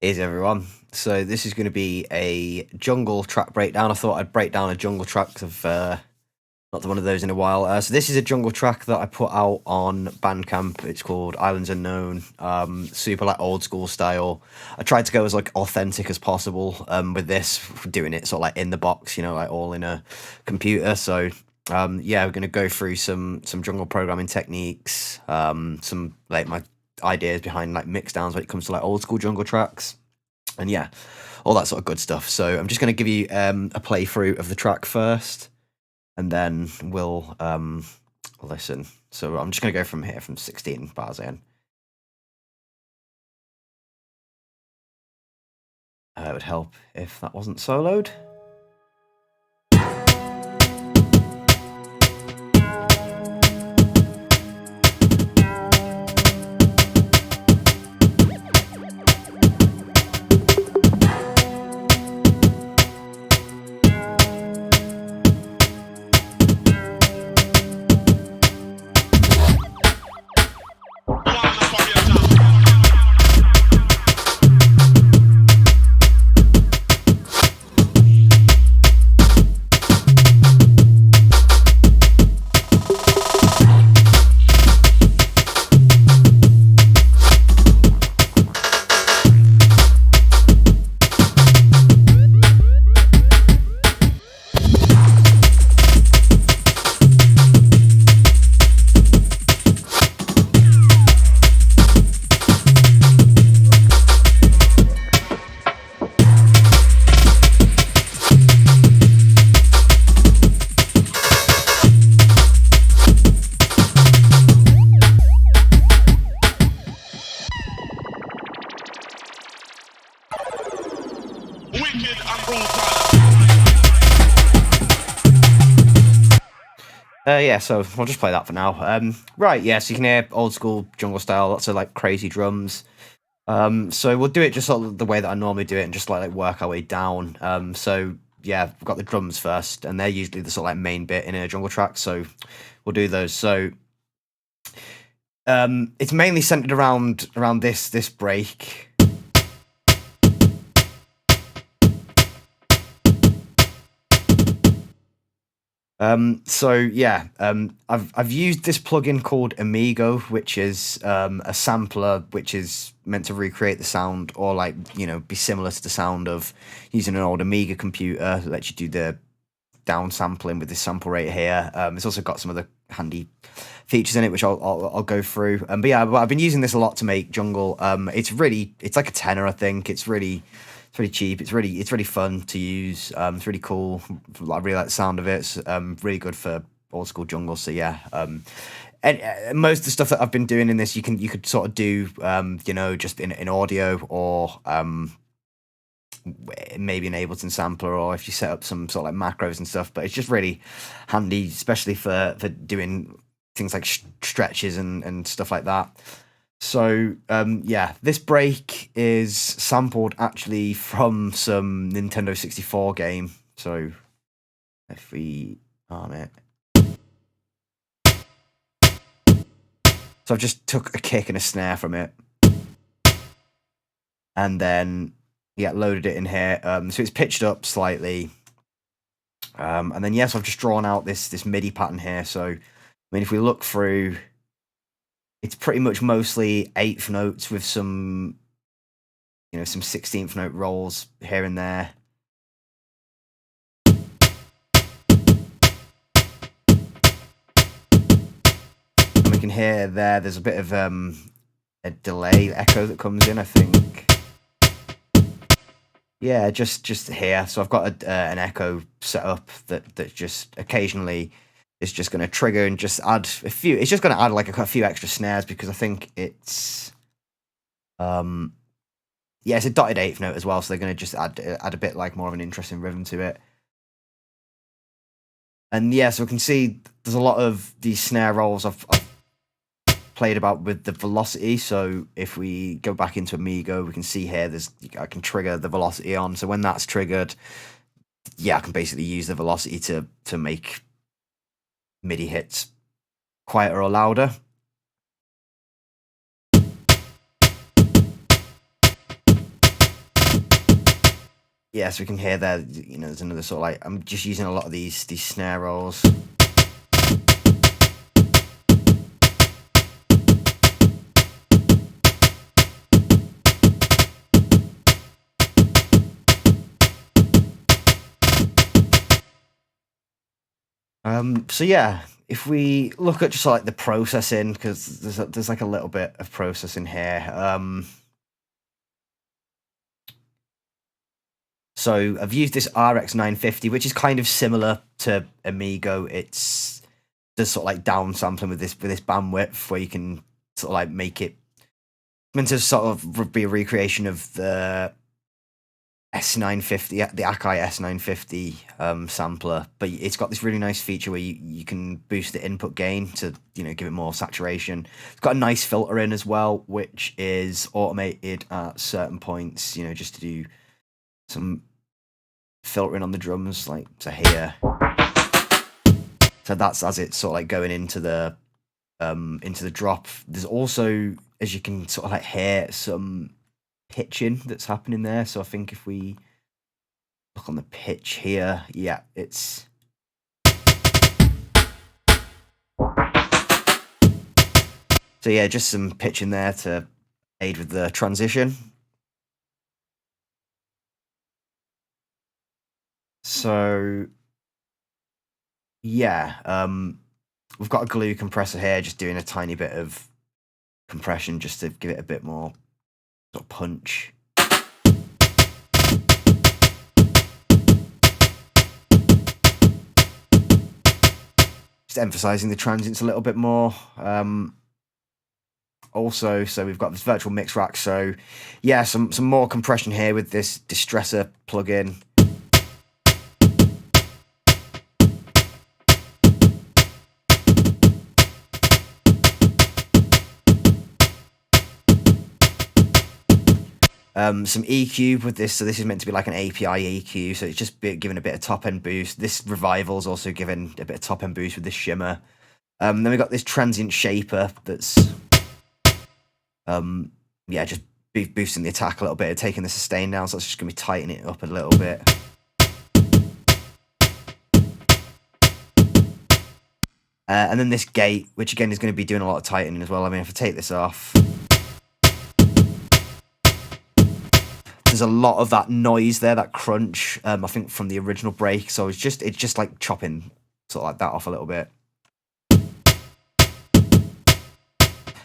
Is everyone. So this is going to be a jungle track breakdown. I thought I'd break down a jungle track because I've not done one of those in a while. So this is a jungle track that I put out on Bandcamp. It's called Islands Unknown. Super like old school style. I tried to go as like authentic as possible with this, doing it sort of like in the box, like all in a computer. So yeah, we're going to go through some jungle programming techniques, some like my ideas behind like mix downs when it comes to like old school jungle tracks, and yeah, all that sort of good stuff. So I'm just going to give you a playthrough of the track first, and then we'll listen. So I'm just going to go from here, from 16 bars in. It would help if that wasn't soloed. Yeah, so I'll just play that for now. Right, yeah, so you can hear old school jungle style, lots of like crazy drums. So we'll do it just sort of the way that I normally do it, and just like work our way down. So yeah, we've got the drums first, and they're usually the sort of like main bit in a jungle track. So we'll do those. So it's mainly centered around this break. So yeah, I've used this plugin called Amigo, which is a sampler which is meant to recreate the sound, or like be similar to the sound of using an old Amiga computer that lets you do the down sampling with this sample rate here. It's also got some other handy features in it, which I'll go through. But yeah, I've been using this a lot to make jungle. It's like a tenner, I think. It's really cheap. It's really fun to use. It's really cool. I really like the sound of it. It's really good for old school jungle. So yeah. And most of the stuff that I've been doing in this, you could sort of do, just in audio, or maybe an Ableton sampler, or if you set up some sort of like macros and stuff. But it's just really handy, especially for doing things like stretches and stuff like that. So yeah, this break is sampled actually from some Nintendo 64 game. So if we arm it, so I've just took a kick and a snare from it, and then yeah, loaded it in here. So it's pitched up slightly, and then yes, I've just drawn out this MIDI pattern here. So I mean, if we look through, it's pretty much mostly eighth notes with some, some 16th note rolls here and there. And we can hear there's a bit of a delay echo that comes in, I think. Yeah, just here. So I've got an echo set up that just occasionally is just going to trigger and just add a few. It's just going to add like a few extra snares, because I think it's yeah, it's a dotted eighth note as well, so they're going to just add a bit like more of an interesting rhythm to it. And yeah, so we can see there's a lot of these snare rolls I've played about with the velocity. So if we go back into Amigo, we can see here I can trigger the velocity on. So when that's triggered, yeah, I can basically use the velocity to make MIDI hits quieter or louder. yeah, so we can hear there, you know, there's another sort of like, I'm just using a lot of these snare rolls. So yeah, if we look at just like the processing, because there's like a little bit of processing here. So I've used this RX 950, which is kind of similar to Amigo. It's does sort of like downsampling with this bandwidth, where you can sort of like make it meant to sort of be a recreation of the S950, the Akai S950 sampler, but it's got this really nice feature where you can boost the input gain to, you know, give it more saturation. It's got a nice filter in as well, which is automated at certain points, you know, just to do some filtering on the drums, like to here. So that's as it's sort of like going into the drop. There's also, as you can sort of like hear, some pitching that's happening there. So I think if we look on the pitch here, yeah, it's so yeah, just some pitching there to aid with the transition. So yeah, we've got a glue compressor here, just doing a tiny bit of compression just to give it a bit more sort of punch. Just emphasizing the transients a little bit more. Also, so we've got this virtual mix rack. So yeah, some more compression here with this distressor plugin. Some EQ with this, so this is meant to be like an API EQ, so it's just giving a bit of top end boost. This Revival's also giving a bit of top end boost with this shimmer. Then we got this transient shaper that's yeah, just boosting the attack a little bit, taking the sustain down, so it's just gonna be tightening it up a little bit. And then this gate, which again is going to be doing a lot of tightening as well. I mean, if I take this off, there's a lot of that noise there, that crunch, I think from the original break. So it's just like chopping sort of like that off a little bit.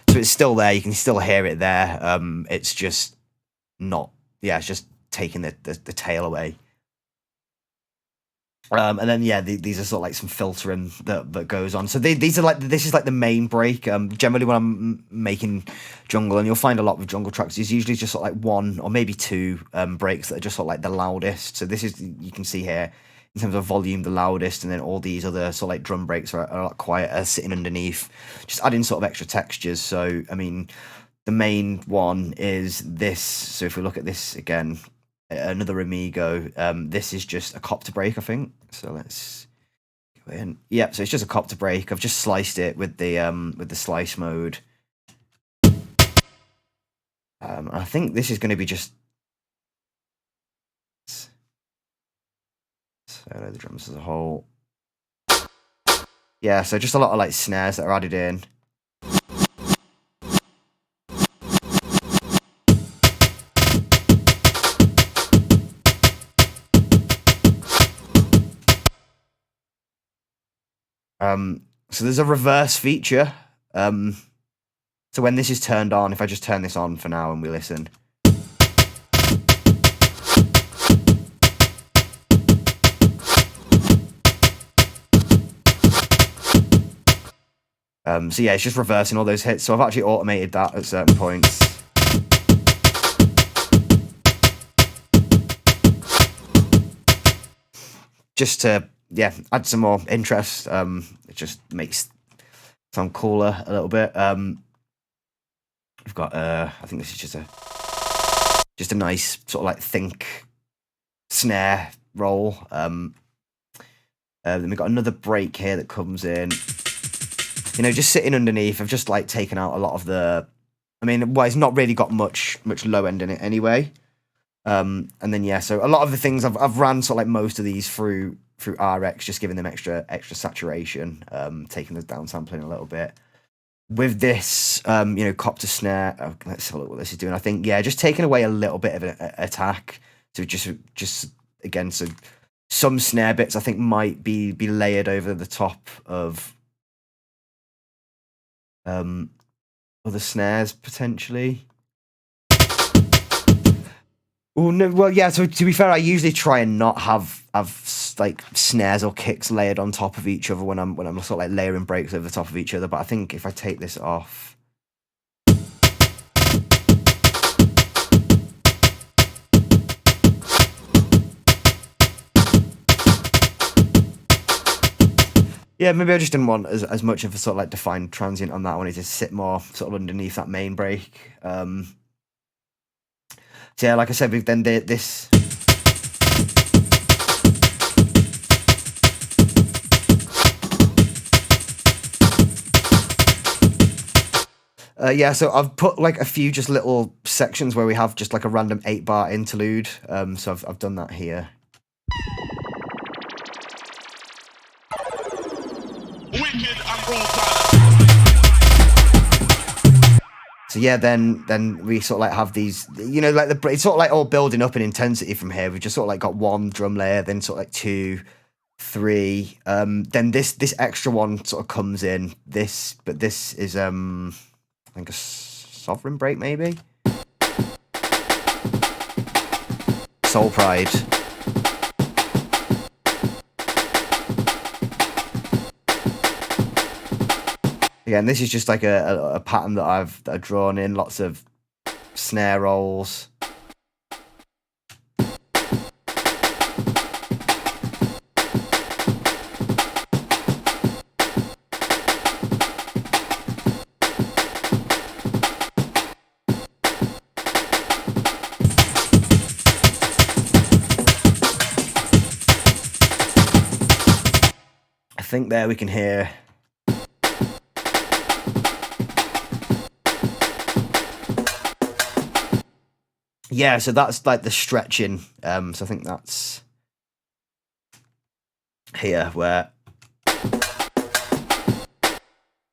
So it's still there, you can still hear it there. It's just not, yeah, it's just taking the tail away. And then yeah, these are sort of like some filtering that goes on. So these are like, this is like the main break. Generally when I'm making jungle, and you'll find a lot with jungle tracks, there's usually just sort of like one or maybe two breaks that are just sort of like the loudest. So this is, you can see here in terms of volume, the loudest, and then all these other sort of like drum breaks are a lot quieter, sitting underneath, just adding sort of extra textures. So I mean, the main one is this. So if we look at this again, another Amigo, this is just a copter break, I think. So let's go in. Yep, so it's just a copter break. I've just sliced it with the slice mode. I think this is going to be just solo the drums as a whole. Yeah, so just a lot of like snares that are added in. So there's a reverse feature. So when this is turned on, if I just turn this on for now and we listen. So yeah, it's just reversing all those hits. So I've actually automated that at certain points. Just to, yeah, add some more interest. It just makes it sound cooler a little bit. We've got, I think this is just a nice sort of like think snare roll. Then we've got another break here that comes in. You know, just sitting underneath, I've just like taken out a lot of the, I mean, well, it's not really got much low end in it anyway. And then yeah, so a lot of the things I've ran sort of like most of these through RX, just giving them extra saturation, taking the downsampling a little bit. With this, you know, copter snare, let's have a look what this is doing. I think, yeah, just taking away a little bit of an attack. So just again, so some snare bits I think might be layered over the top of other snares potentially. Oh no, well yeah. So to be fair, I usually try and not have like snares or kicks layered on top of each other when I'm sort of like layering breaks over the top of each other. But I think if I take this off, yeah, maybe I just didn't want as much of a sort of like defined transient on that. I wanted to sit more sort of underneath that main break. So yeah, like I said, we've then this. Yeah, so I've put like a few just little sections where we have just like a random 8-bar interlude. So I've done that here. Wicked and brutal. So yeah, then we sort of like have these, you know, like it's sort of like all building up in intensity from here. We've just sort of like got one drum layer, then sort of like 2, 3. Then this extra one sort of comes in. But this is I think a sovereign break maybe. Soul Pride. Again, this is just like a pattern that I've drawn in. Lots of snare rolls. I think there we can hear. Yeah, so that's like the stretching. So I think that's here where,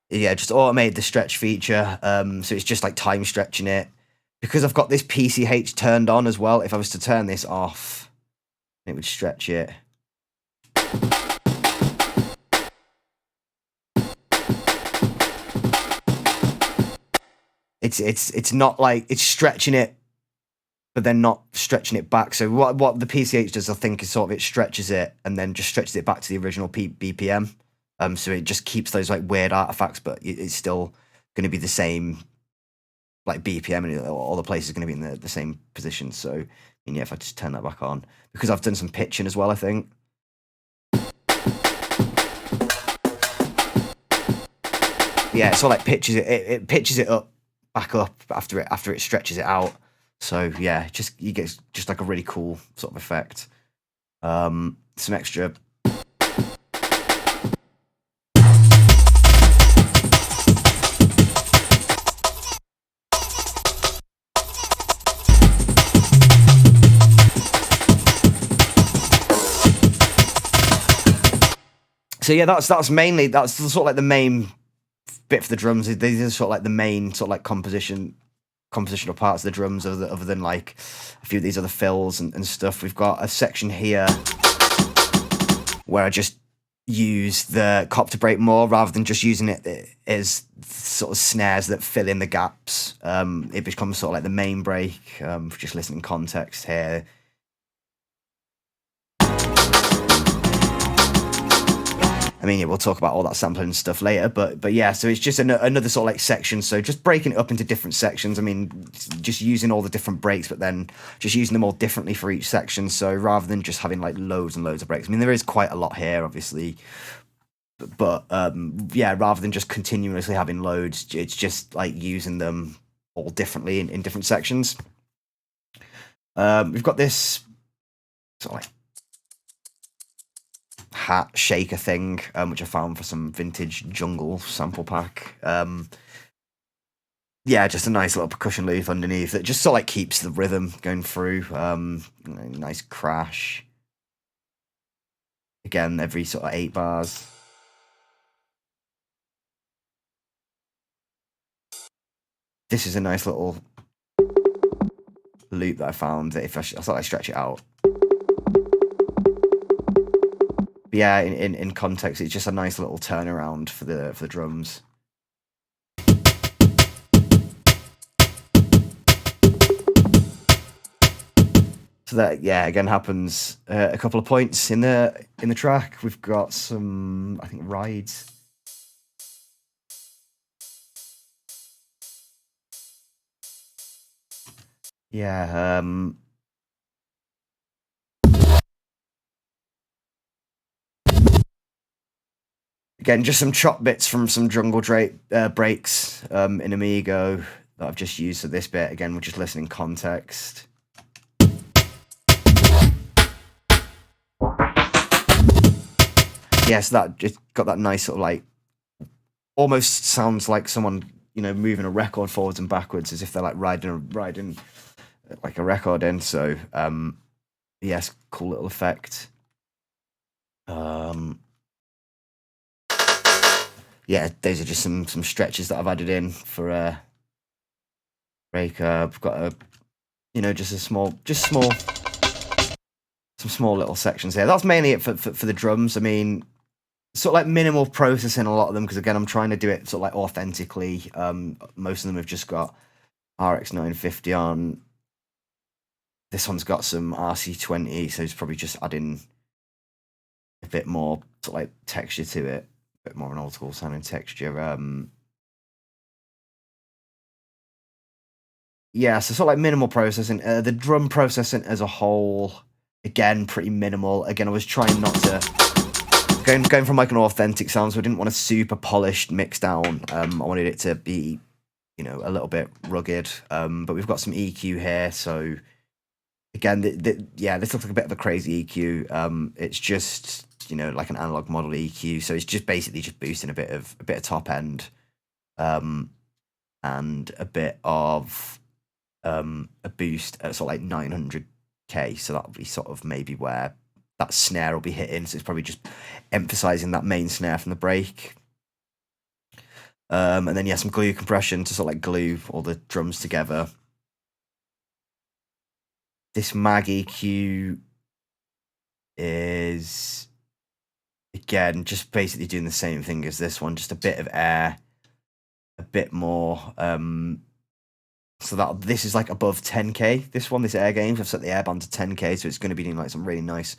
yeah, just automate the stretch feature. So it's just like time stretching it. Because I've got this PCH turned on as well, if I was to turn this off, it would stretch it. It's not like it's stretching it, but then not stretching it back. So what the PCH does, I think, is sort of it stretches it and then just stretches it back to the original BPM. So it just keeps those like weird artifacts, but it's still going to be the same like BPM, and all the places are going to be in the same position. So I mean, yeah, if I just turn that back on, because I've done some pitching as well, I think. Yeah, it sort of like pitches it. It pitches it up, back up after it stretches it out. So yeah, you get just like a really cool sort of effect. Some extra. So yeah, that's sort of like the main bit for the drums. These are sort of like the main sort of like compositional parts of the drums, other than like a few of these other fills and stuff. We've got a section here where I just use the copter break more rather than just using it as sort of snares that fill in the gaps. It becomes sort of like the main break, for just listening context here. I mean, yeah, we'll talk about all that sampling stuff later, but yeah, so it's just another sort of like section. So just breaking it up into different sections. I mean, just using all the different breaks, but then just using them all differently for each section. So rather than just having like loads and loads of breaks, I mean, there is quite a lot here, obviously, but yeah, rather than just continuously having loads, it's just like using them all differently in different sections. We've got this sort of like hat shaker thing, which I found for some vintage jungle sample pack. yeah, just a nice little percussion loop underneath that just sort of like keeps the rhythm going through. Nice crash. Again, every sort of 8 bars. This is a nice little loop that I found that if I thought I stretch it out. But yeah, in context, it's just a nice little turnaround for the drums. So that, yeah, again happens a couple of points in the track. We've got some, I think, rides. Yeah. Again, just some chop bits from some jungle breaks in Amigo that I've just used for this bit. Again, we're just listening context. Yeah, so that just got that nice sort of like, almost sounds like someone, you know, moving a record forwards and backwards as if they're like riding like a record in. So yes, cool little effect. Yeah, those are just some stretches that I've added in for break. I've got a, you know, just some small little sections here. That's mainly it for the drums. I mean, sort of like minimal processing a lot of them because again, I'm trying to do it sort of like authentically. Most of them have just got RX 950 on. This one's got some RC20, so it's probably just adding a bit more sort of like texture to it, a bit more an old school sounding texture. Yeah, so sort of like minimal processing. The drum processing as a whole, again, pretty minimal. Again, I was trying not to going from like an authentic sound, so I didn't want a super polished mix down. I wanted it to be, you know, a little bit rugged. But we've got some EQ here, so again, yeah, this looks like a bit of a crazy EQ. It's just, you know, like an analog model EQ, so it's just basically just boosting a bit of top end, and a bit of a boost at sort of like 900k. So that'll be sort of maybe where that snare will be hitting. So it's probably just emphasizing that main snare from the break. And then yeah, some glue compression to sort of like glue all the drums together. This mag EQ is again just basically doing the same thing as this one, just a bit of air, a bit more. So that this is like above 10k. This air games, I've set the air band to 10k, so it's going to be doing like some really nice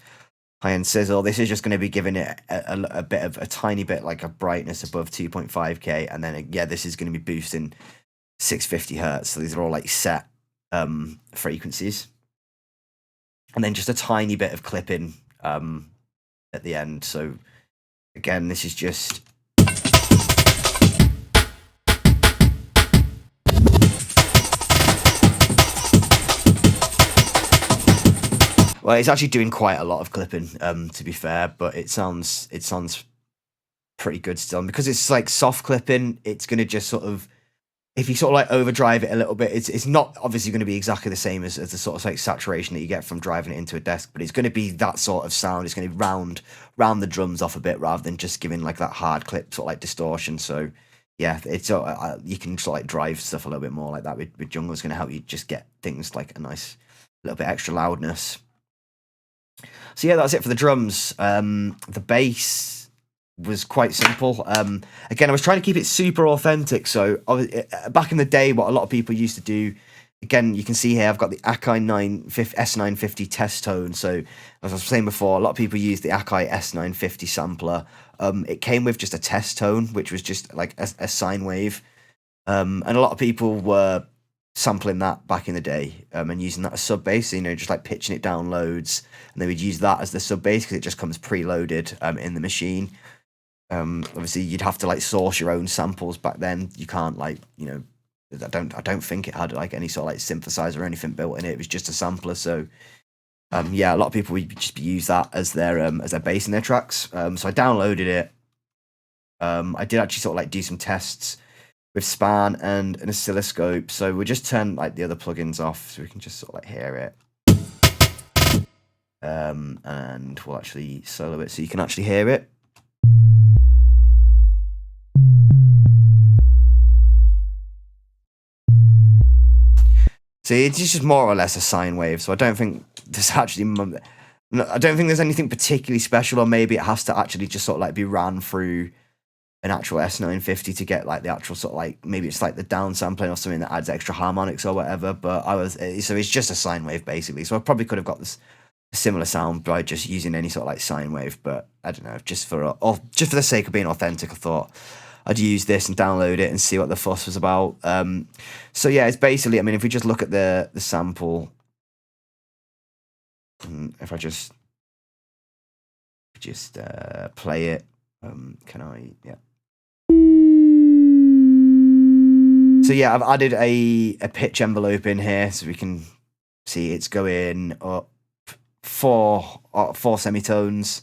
high-end sizzle. This is just going to be giving it a bit of a tiny bit like a brightness above 2.5k, and then yeah, this is going to be boosting 650 hertz. So these are all like set frequencies, and then just a tiny bit of clipping at the end. So again, this is just. Well, it's actually doing quite a lot of clipping, to be fair, but it sounds pretty good still. And because it's like soft clipping, it's going to just sort of, if you sort of like overdrive it a little bit, it's not obviously going to be exactly the same as the sort of like saturation that you get from driving it into a desk, but it's going to be that sort of sound. It's going to round the drums off a bit rather than just giving like that hard clip sort of like distortion. So yeah, it's you can sort of like drive stuff a little bit more like that with jungle. It's going to help you just get things like a nice little bit extra loudness. So yeah, that's it for the drums. The bass was quite simple. Again, I was trying to keep it super authentic. So back in the day, what a lot of people used to do, again, you can see here, I've got the Akai S950 test tone. So as I was saying before, a lot of people use the Akai S950 sampler. It came with just a test tone, which was just like a sine wave. And a lot of people were sampling that back in the day and using that as sub bass, so, you know, just like pitching it down loads, and they would use that as the sub bass because it just comes preloaded in the machine. Obviously, you'd have to like source your own samples back then. You can't like, you know, I don't think it had like any sort of like synthesizer or anything built in it. It was just a sampler. So yeah, a lot of people would just use that as their bass in their tracks. So I downloaded it. I did actually sort of like do some tests with span and an oscilloscope. So we'll just turn like the other plugins off so we can just sort of like hear it. And we'll actually solo it so you can actually hear it. So it's just more or less a sine wave. So I don't think there's actually, I don't think there's anything particularly special, or maybe it has to actually just sort of like be ran through an actual S950 to get like the actual sort of like, maybe it's like the downsampling or something that adds extra harmonics or whatever. But so it's just a sine wave basically. So I probably could have got this similar sound by just using any sort of like sine wave, but I don't know, just for the sake of being authentic, I thought I'd use this and download it and see what the fuss was about. So yeah, it's basically, I mean, if we just look at the sample, if I just play it, can I? Yeah. So yeah, I've added a pitch envelope in here so we can see it's going up four semitones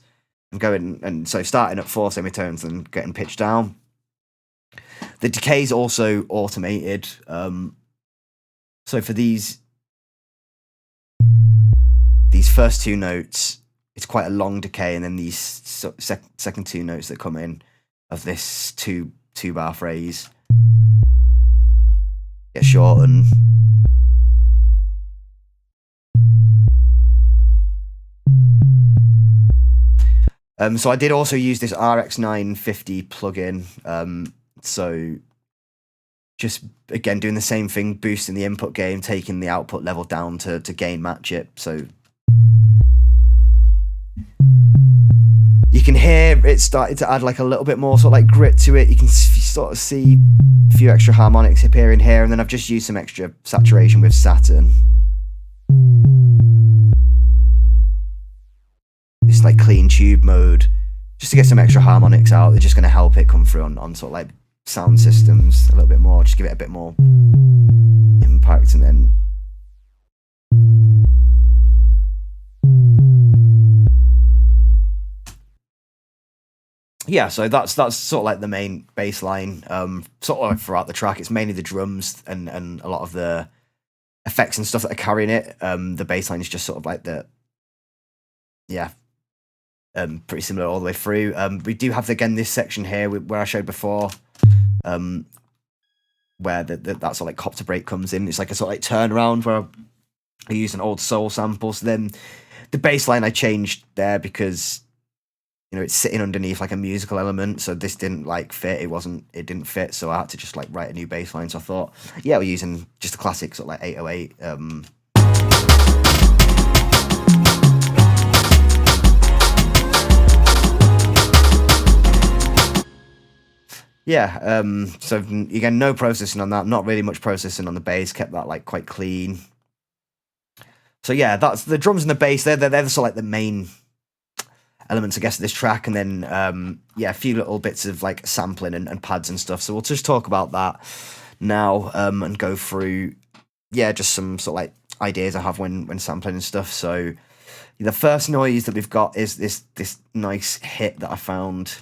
and going, and so starting at 4 semitones and getting pitched down. The decay is also automated. So for these first 2 notes, it's quite a long decay, and then these second 2 notes that come in of this two bar phrase get shortened. So I did also use this RX950 plugin. So just again doing the same thing, boosting the input gain, taking the output level down to gain match it. So you can hear it started to add like a little bit more sort of like grit to it. You can sort of see a few extra harmonics appearing here, and then I've just used some extra saturation with Saturn. It's like clean tube mode, just to get some extra harmonics out. They're just going to help it come through on sort of like sound systems a little bit more, just give it a bit more impact. And then yeah, so that's sort of like the main bass line. Sort of like throughout the track, it's mainly the drums and a lot of the effects and stuff that are carrying it. The bass line is just sort of like pretty similar all the way through. We do have again this section here where I showed before, where that sort of like copter break comes in. It's like a sort of like turnaround where I use an old soul sample. So then the bass line I changed there because, you know, it's sitting underneath like a musical element, so this didn't like fit. It didn't fit, so I had to just like write a new bass line. So I thought, yeah, we're using just a classic sort of like 808. Yeah, so again, no processing on that, not really much processing on the bass, kept that like quite clean. So yeah, that's the drums and the bass, they're the sort of like the main elements, I guess, of this track. And then, yeah, a few little bits of like sampling and pads and stuff. So we'll just talk about that now, and go through, yeah, just some sort of like ideas I have when sampling and stuff. So the first noise that we've got is this nice hit that I found,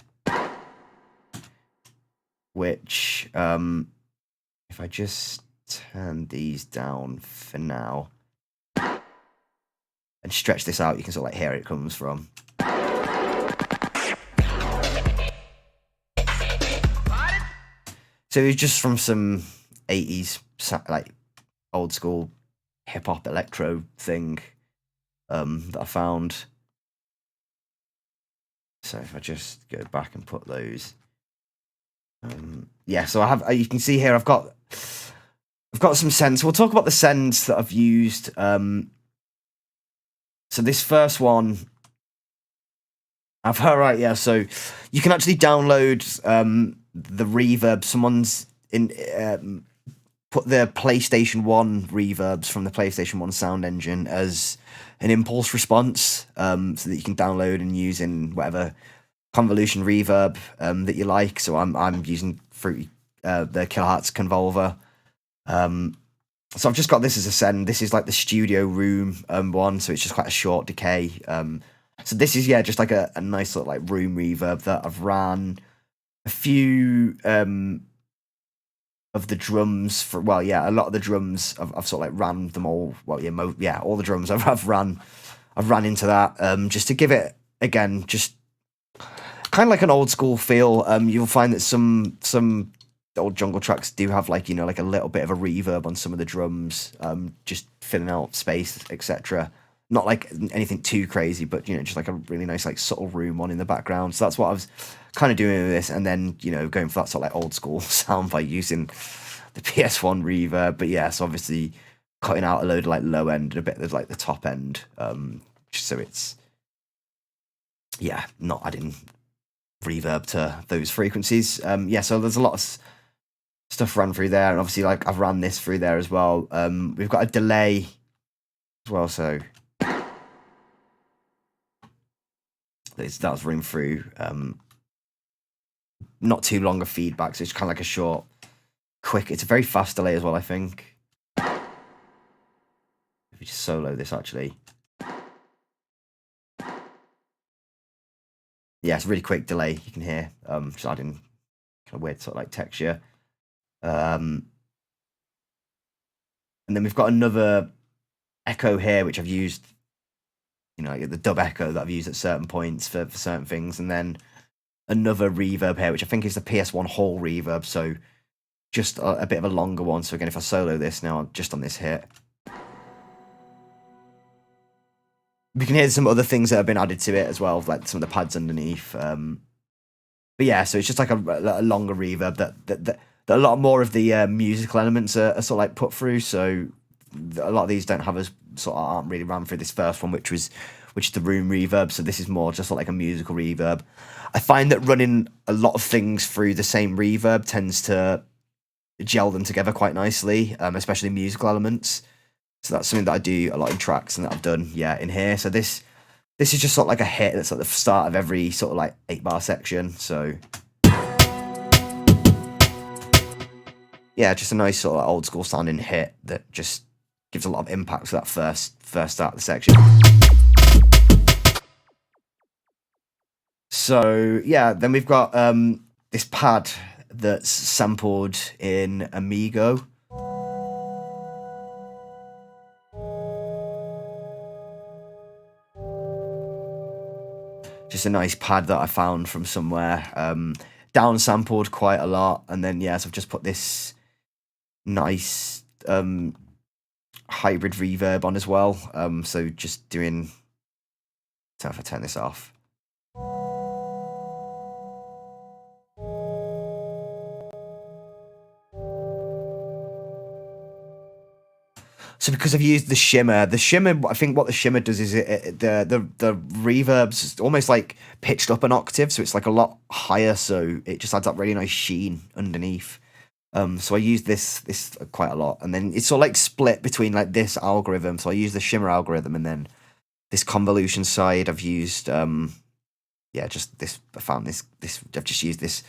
which, if I just turn these down for now and stretch this out, you can sort of like hear it comes from. So it's just from some 80s, like old school hip hop electro thing, that I found. So if I just go back and put those, yeah. So I have. You can see here I've got some sends. We'll talk about the sends that I've used. So this first one, I've heard right. Yeah. So you can actually download the reverb. Someone's put the PlayStation 1 reverbs from the PlayStation 1 sound engine as an impulse response, so that you can download and use in whatever convolution reverb that you like. So I'm using Fruity, the Kilohertz Convolver. So I've just got this as a send. This is like the studio room one, so it's just quite a short decay. So this is, yeah, just like a nice sort of like room reverb that I've ran a few of the drums for, well, yeah, a lot of the drums I've sort of like ran them all. Well, yeah, all the drums I've ran into that, just to give it, again, just kind of like an old school feel. You'll find that some old jungle tracks do have like, you know, like a little bit of a reverb on some of the drums, just filling out space, etc. Not like anything too crazy, but, you know, just like a really nice, like, subtle room on in the background. So that's what I was kind of doing with this, and then, you know, going for that sort of like old school sound by using the PS1 reverb. But yeah, so obviously cutting out a load of like low end and a bit of like the top end, just so it's, yeah, not adding reverb to those frequencies. Yeah, so there's a lot of stuff run through there, and obviously like I've ran this through there as well. We've got a delay as well, so that's running through. Not too long a feedback, so it's kind of like a short, quick. It's a very fast delay as well, I think. If you just solo this, actually, yeah, it's a really quick delay. You can hear just adding kind of weird sort of like texture. And then we've got another echo here, which I've used, you know, like the dub echo that I've used at certain points for certain things, and then another reverb here, which I think is the PS1 whole reverb, so just a bit of a longer one. So again, if I solo this now, just on this hit, we can hear some other things that have been added to it as well, like some of the pads underneath. But yeah, so it's just like a longer reverb that a lot more of the musical elements are sort of like put through. So a lot of these don't have as sort of aren't really ran through this first one, which is the room reverb. So this is more just like a musical reverb. I find that running a lot of things through the same reverb tends to gel them together quite nicely, especially musical elements. So that's something that I do a lot in tracks, and that I've done, yeah, in here. So this is just sort of like a hit that's at the start of every sort of like 8-bar section. So yeah, just a nice sort of old school sounding hit that just gives a lot of impact to that first start of the section. So yeah, then we've got this pad that's sampled in Amigo. Just a nice pad that I found from somewhere, downsampled quite a lot, and then yeah, so I've just put this nice hybrid reverb on as well. So just doing. So if I turn this off. So because I've used the shimmer, I think what the shimmer does is the reverb's almost like pitched up an octave, so it's like a lot higher, so it just adds that really nice sheen underneath. So I use this quite a lot, and then it's sort of like split between like this algorithm. So I use the shimmer algorithm, and then this convolution side I've used, yeah, just this. I found this. I've just used this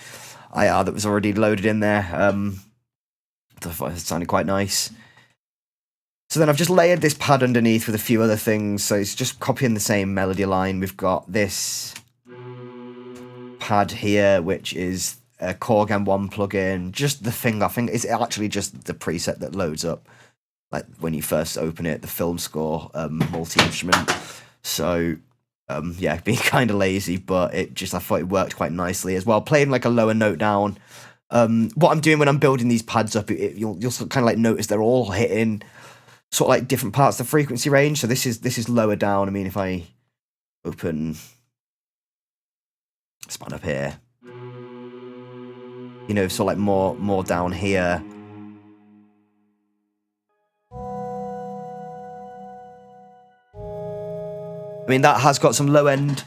IR that was already loaded in there. I thought it sounded quite nice. So then I've just layered this pad underneath with a few other things. So it's just copying the same melody line. We've got this pad here, which is a Korg M1 plugin. Just the thing, I think it's actually just the preset that loads up, like when you first open it, the film score multi-instrument. So yeah, being kind of lazy, but I thought it worked quite nicely as well. Playing like a lower note down. What I'm doing when I'm building these pads up, you'll kind of like notice they're all hitting sort of like different parts of the frequency range. So this is lower down. I mean, if I open span up here, you know, sort of like more down here. I mean, that has got some low end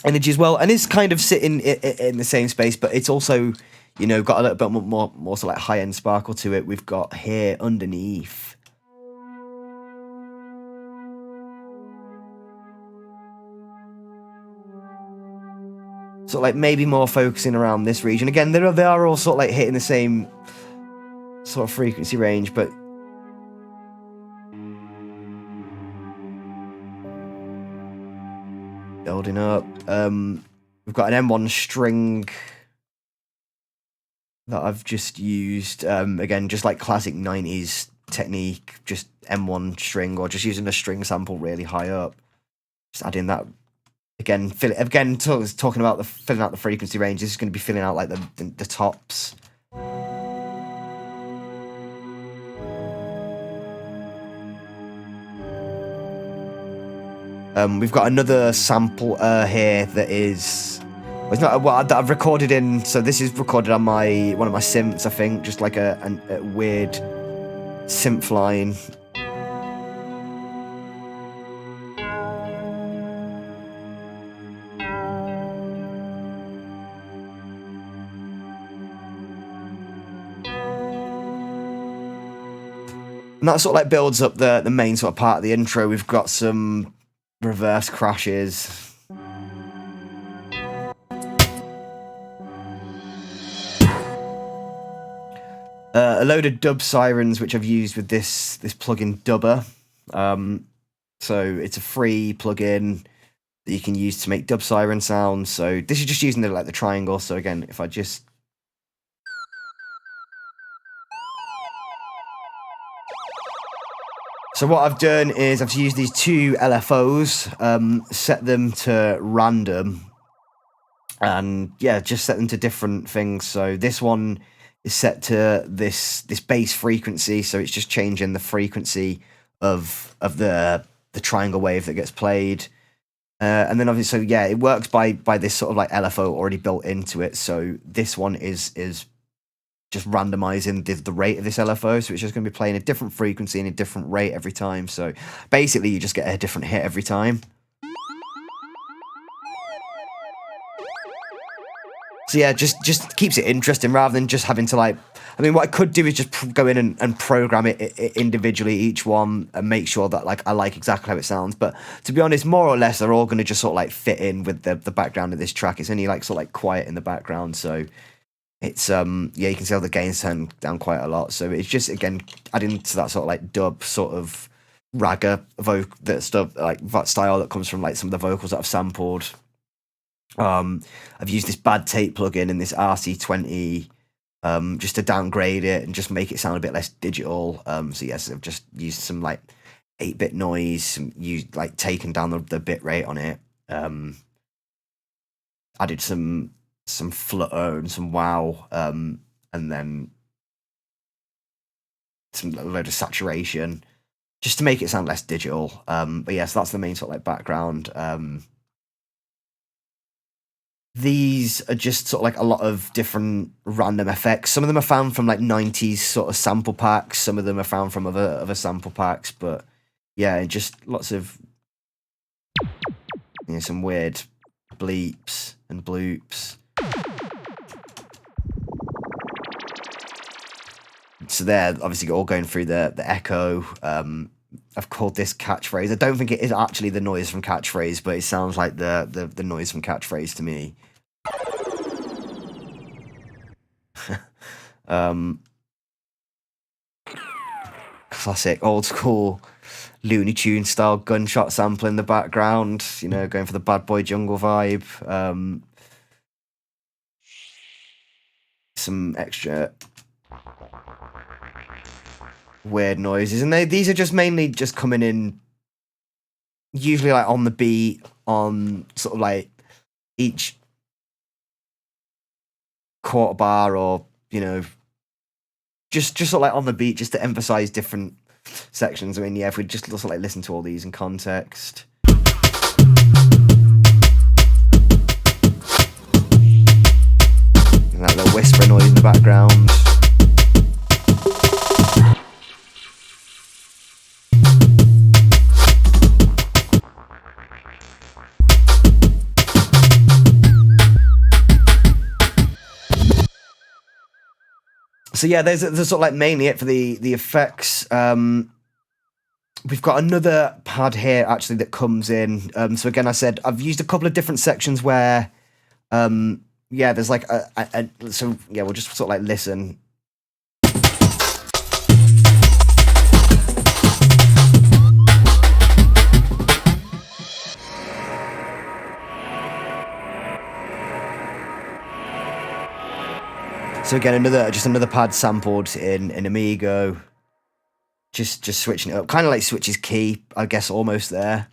energy as well, and it's kind of sitting in the same space, but it's also, you know, got a little bit more sort of like high end sparkle to it. We've got here underneath. Sort of like maybe more focusing around this region. Again, they are all sort of like hitting the same sort of frequency range, but building up. We've got an M1 string that I've just used. Again, just like classic 90s technique, just M1 string, or just using a string sample really high up. Just adding that. Again, talking about the filling out the frequency range. This is going to be filling out like the tops. We've got another sample here that is. It's not that I've recorded in. So this is recorded on one of my synths, I think, just like a weird synth line. And that sort of like builds up the main sort of part of the intro. We've got some reverse crashes. A load of dub sirens, which I've used with this plugin Dubber. So it's a free plugin that you can use to make dub siren sounds. So this is just using the triangle. So again, if I just So what I've done is I've used these two LFOs, set them to random, and yeah, just set them to different things. So this one is set to this bass frequency, so it's just changing the frequency of the triangle wave that gets played. And then obviously, yeah, it works by this sort of like LFO already built into it. So this one is just randomizing the rate of this LFO, so it's just going to be playing a different frequency and a different rate every time. So basically, you just get a different hit every time. So yeah, just keeps it interesting rather than just having to like. I mean, what I could do is just go in and program it individually, each one, and make sure that like I like exactly how it sounds. But to be honest, more or less, they're all going to just sort of like fit in with the background of this track. It's only like sort of like quiet in the background, so it's yeah, you can see how the gain's turned down quite a lot. So it's just again adding to that sort of like dub sort of ragga that stuff, like that style that comes from like some of the vocals that I've sampled. I've used this bad tape plugin in this RC20 just to downgrade it and just make it sound a bit less digital. So yes, I've just used some like 8-bit noise, like taken down the bit rate on it. Added some flutter and some wow, and then a load of saturation just to make it sound less digital. But yes, that's the main sort of like background. These are just sort of like a lot of different random effects. Some of them are found from like 90s sort of sample packs. Some of them are found from other sample packs. But yeah, just lots of some weird bleeps and bloops. So they're obviously all going through the echo. I've called this catchphrase. I don't think it is actually the noise from catchphrase, but it sounds like the noise from catchphrase to me. Classic old school Looney Tunes style gunshot sample in the background, going for the bad boy jungle vibe. Some extra weird noises, and these are just mainly just coming in usually like on the beat, on sort of like each quarter bar, or just sort of like on the beat, just to emphasize different sections. I mean, yeah, if we just sort of like listen to all these in context. And that little whisper noise in the background. So yeah, there's sort of like mainly it for the effects. We've got another pad here actually that comes in. So again, I said I've used a couple of different sections where, yeah, there's like so yeah, we'll just sort of like listen. So again, just another pad sampled in Amigo. Just switching it up, kind of like Switch's key, I guess, almost there.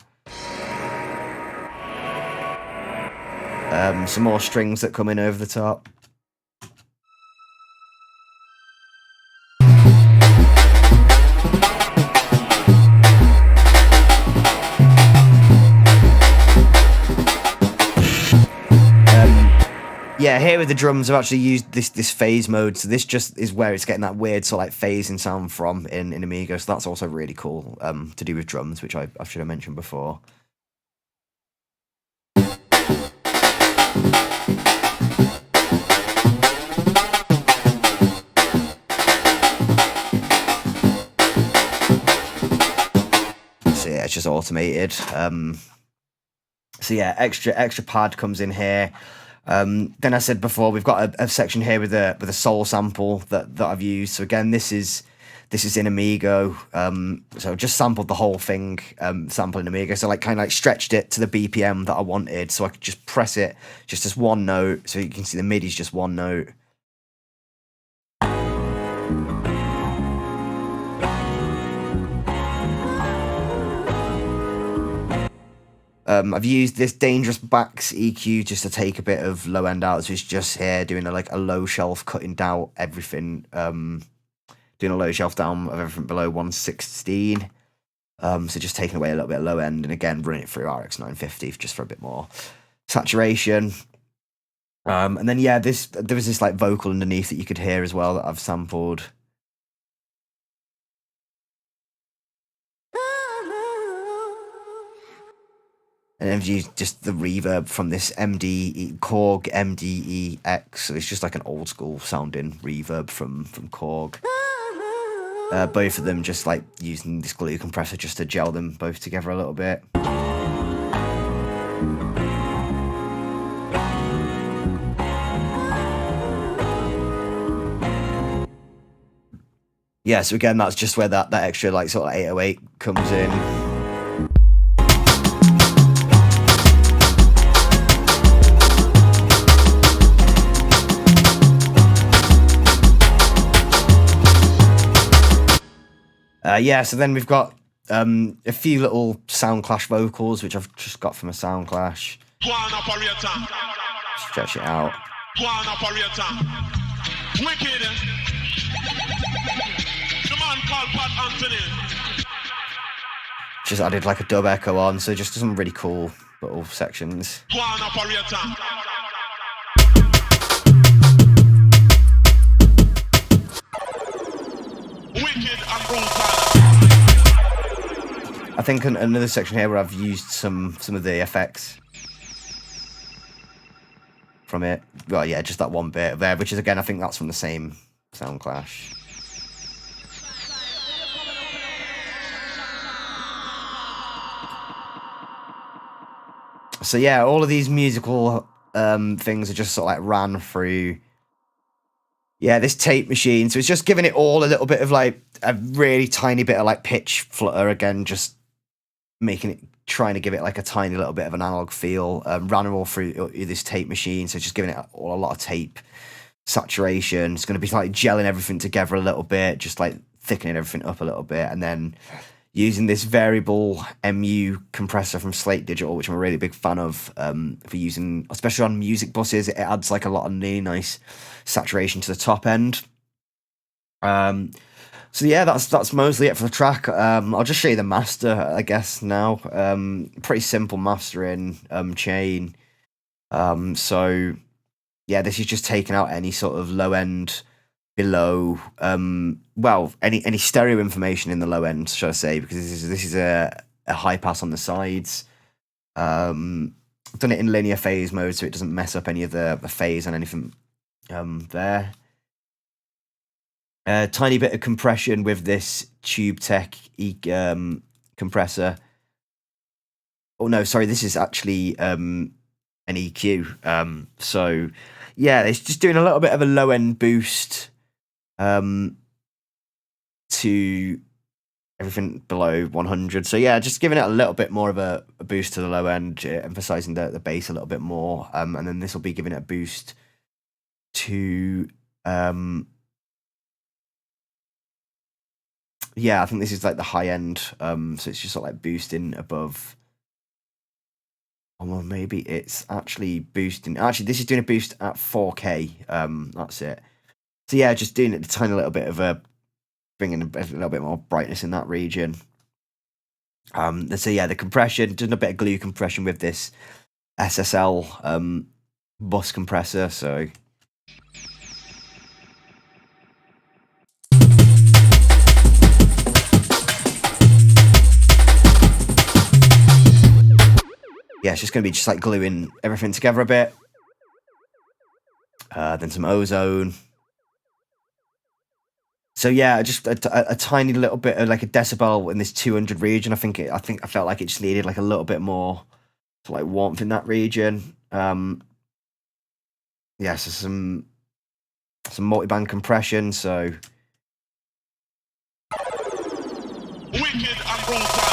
Some more strings that come in over the top. Yeah, here with the drums, I've actually used this phase mode. So this just is where it's getting that weird sort of like phasing sound from in Amigo. So that's also really cool to do with drums, which I should have mentioned before. So yeah, it's just automated. So yeah, extra pad comes in here. Then I said before, we've got a section here with a soul sample that I've used. So again, this is in Amigo. So just sampled the whole thing, sampling Amigo. So like kind of like stretched it to the BPM that I wanted, so I could just press it just as one note. So you can see the MIDI's just one note. I've used this Dangerous Backs EQ just to take a bit of low end out. So it's just here doing a low shelf, cutting down everything, doing a low shelf down of everything below 116. So just taking away a little bit of low end, and again running it through RX 950 just for a bit more saturation. And then yeah, there was this like vocal underneath that you could hear as well that I've sampled. And then I've used just the reverb from this Korg MDEX. So it's just like an old school sounding reverb from Korg. Both of them just like using this glue compressor just to gel them both together a little bit. Yeah, so again, that's just where that extra like sort of 808 comes in. Yeah, so then we've got a few little Soundclash vocals, which I've just got from a Soundclash. Stretch it out. Wicked. The man called Pat Anthony. Just added like a dub echo on, so just some really cool little sections. I think another section here where I've used some of the effects from it. Well, yeah, just that one bit there, which is again, I think that's from the same Soundclash. So yeah, all of these musical things are just sort of like ran through. Yeah, this tape machine. So it's just giving it all a little bit of like a really tiny bit of like pitch flutter again, just trying to give it like a tiny little bit of an analog feel. Ran all through this tape machine, so just giving it all a lot of tape saturation. It's going to be like gelling everything together a little bit, just like thickening everything up a little bit, and then using this variable MU compressor from Slate Digital, which I'm a really big fan of, for using, especially on music buses. It adds like a lot of really nice saturation to the top end. So yeah, that's mostly it for the track. I'll just show you the master, I guess, now. Pretty simple mastering chain. So yeah, this is just taking out any sort of low end below, well, any stereo information in the low end, should I say, because this is a high pass on the sides. Done it in linear phase mode, so it doesn't mess up any of the phase and anything there. Tiny bit of compression with this Tube Tech compressor. Oh no, sorry, this is actually an EQ. So yeah, it's just doing a little bit of a low end boost to everything below 100. So yeah, just giving it a little bit more of a boost to the low end, emphasizing the bass a little bit more. And then this will be giving it a boost to Yeah, I think this is like the high end. So it's just sort of like boosting above. Oh, well, maybe it's actually boosting. Actually, this is doing a boost at 4K. That's it. So yeah, just doing it a tiny little bit of bringing a little bit more brightness in that region. So yeah, the compression, doing a bit of glue compression with this SSL bus compressor. So yeah, it's just going to be just like gluing everything together a bit. Then some ozone. So yeah, just a tiny little bit of like a decibel in this 200 region. I felt like it just needed like a little bit more like warmth in that region. Yeah, so some multi-band compression. So wicked and brutal.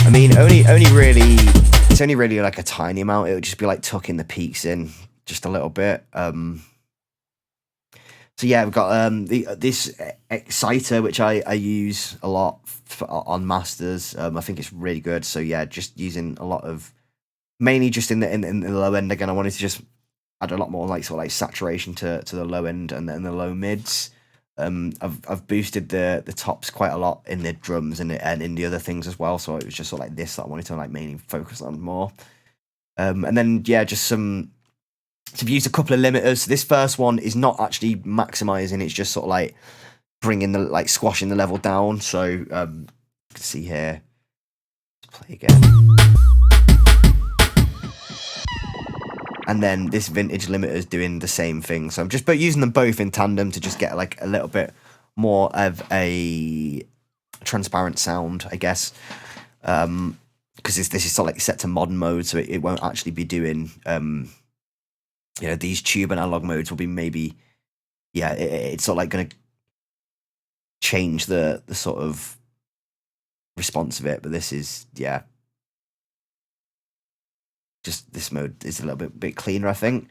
I mean, it's only really like a tiny amount. It would just be like tucking the peaks in just a little bit. So yeah, we've got this exciter, which I use a lot on masters. I think it's really good. So yeah, just using a lot of, mainly just in the low end. Again, I wanted to just add a lot more like sort of like saturation to the low end and then the low mids. I've boosted the tops quite a lot in the drums and in the other things as well. So it was just sort of like this that I wanted to like mainly focus on more. And then yeah, just some. So I've used a couple of limiters. So this first one is not actually maximizing; it's just sort of like bringing squashing the level down. So you can see here. Let's play again. And then this vintage limiter is doing the same thing. So I'm just using them both in tandem to just get like a little bit more of a transparent sound, I guess. Because this is sort of like set to modern mode, so it won't actually be doing. These tube and analog modes will be maybe, yeah, it's sort of like going to change the sort of response of it. But this is, yeah. Just this mode is a little bit cleaner, I think.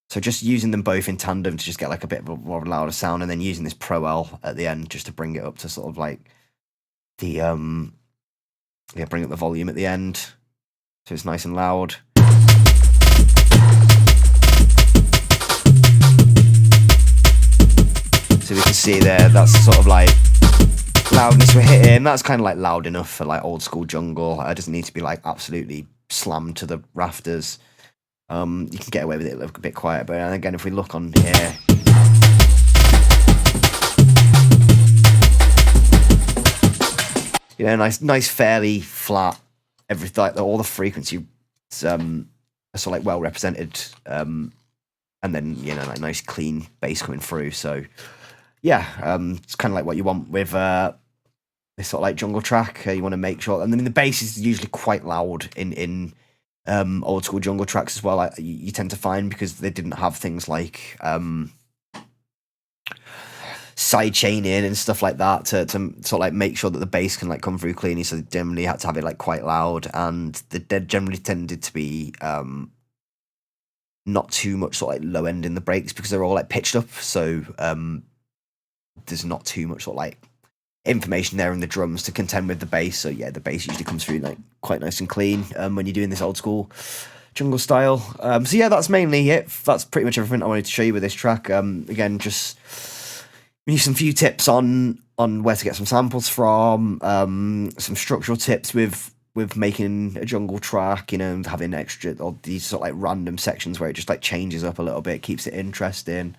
So just using them both in tandem to just get like a bit of a more louder sound, and then using this Pro L at the end just to bring it up to sort of like the bring up the volume at the end, so it's nice and loud. So we can see there, that's sort of like loudness we're hitting. That's kind of like loud enough for like old school jungle. It doesn't need to be like absolutely slammed to the rafters. You can get away with it a little bit quiet, but again, if we look on here, nice, fairly flat. Everything, like all the frequency, are sort of like well represented, and then like nice clean bass coming through. So yeah, it's kind of like what you want with this sort of like jungle track. You want to make sure, and then the bass is usually quite loud in old school jungle tracks as well. You tend to find, because they didn't have things like side chaining and stuff like that to sort of like make sure that the bass can like come through cleanly. So they generally had to have it like quite loud, and they generally tended to be not too much sort of like low end in the breaks, because they're all like pitched up. So there's not too much sort of like information there in the drums to contend with the bass. So yeah, the bass usually comes through like quite nice and clean when you're doing this old school jungle style. So yeah, that's mainly it. That's pretty much everything I wanted to show you with this track. Again, just use some few tips on where to get some samples from, some structural tips with making a jungle track, having extra or these sort of like random sections where it just like changes up a little bit, keeps it interesting.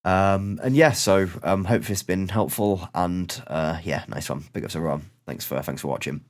And yeah, so hope it's been helpful, and yeah, nice one. Big ups everyone. Thanks for watching.